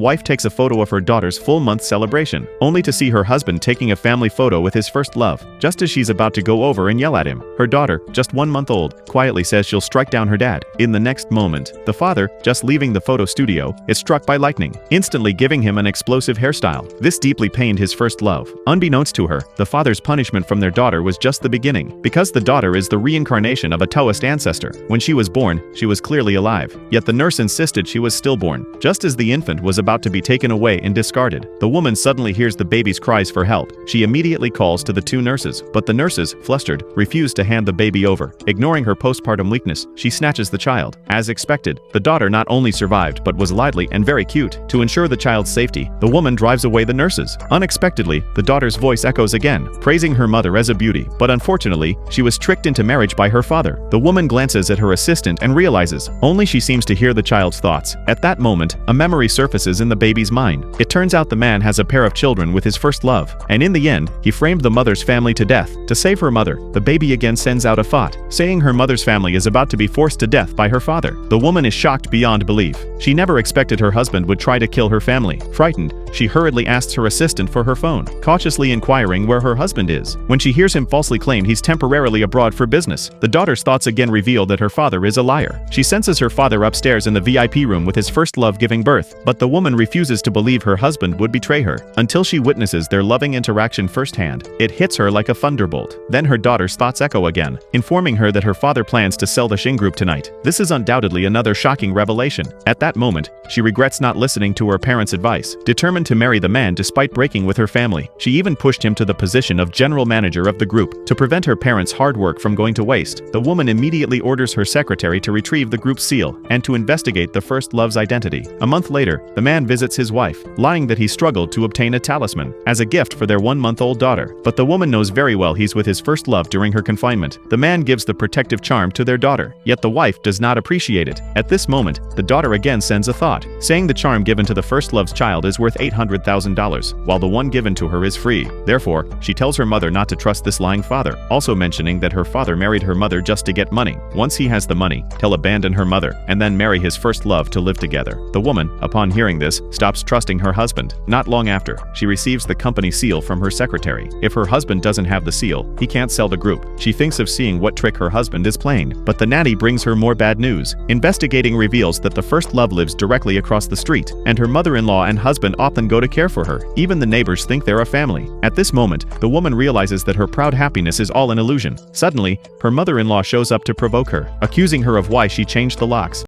wife takes a photo of her daughter's full-month celebration, only to see her husband taking a family photo with his first love. Just as she's about to go over and yell at him, her daughter, just 1 month old, quietly says she'll strike down her dad. In the next moment, the father, just leaving the photo studio, is struck by lightning, instantly giving him an explosive hairstyle. This deeply pained his first love. Unbeknownst to her, the father's punishment from their daughter was just the beginning, because the daughter is the reincarnation of a Taoist ancestor. When she was born, she was clearly alive, yet the nurse insisted she was stillborn. Just as the infant was about to be taken away and discarded, the woman suddenly hears the baby's cries for help. She immediately calls to the 2 nurses, but the nurses, flustered, refuse to hand the baby over. Ignoring her postpartum weakness, she snatches the child. As expected, the daughter not only survived but was lively and very cute. To ensure the child's safety, the woman drives away the nurses. Unexpectedly, the daughter's voice echoes again, praising her mother as a beauty, but unfortunately, she was tricked into marriage by her father. The woman glances at her assistant and realizes only she seems to hear the child's thoughts. At that moment, a memory surfaces in the baby's mind. It turns out the man has a pair of children with his first love, and in the end, he framed the mother's family to death. To save her mother, the baby again sends out a thought, saying her mother's family is about to be forced to death by her father. The woman is shocked beyond belief. She never expected her husband would try to kill her family. Frightened, she hurriedly asks her assistant for her phone, cautiously inquiring where her husband is. When she hears him falsely claim he's temporarily abroad for business, the daughter's thoughts again reveal that her father is a liar. She senses her father upstairs in the VIP room with his first love giving birth, but the woman refuses to believe her husband would betray her, until she witnesses their loving interaction firsthand. It hits her like a thunderbolt. Then her daughter's thoughts echo again, informing her that her father plans to sell the Shin Group tonight. This is undoubtedly another shocking revelation. At that moment, she regrets not listening to her parents' advice. Determined to marry the man despite breaking with her family, she even pushed him to the position of general manager of the group. To prevent her parents' hard work from going to waste, the woman immediately orders her secretary to retrieve the group's seal and to investigate the first love's identity. A month later, the man visits his wife, lying that he struggled to obtain a talisman as a gift for their 1-month-old daughter. But the woman knows very well he's with his first love during her confinement. The man gives the protective charm to their daughter, yet the wife does not appreciate it. At this moment, the daughter again sends a thought, saying the charm given to the first love's child is worth $800,000, while the one given to her is free. Therefore, she tells her mother not to trust this lying father, also mentioning that her father married her mother just to get money. Once he has the money, he'll abandon her mother and then marry his first love to live together. The woman, upon hearing this, stops trusting her husband. Not long after, she receives the company seal from her secretary. If her husband doesn't have the seal, he can't sell the group. She thinks of seeing what trick her husband is playing, but the nanny brings her more bad news. Investigating reveals that the first love lives directly across the street, and her mother-in-law and husband often go to care for her. Even the neighbors think they're a family. At this moment, the woman realizes that her proud happiness is all an illusion. Suddenly, her mother-in-law shows up to provoke her, accusing her of why she changed the locks.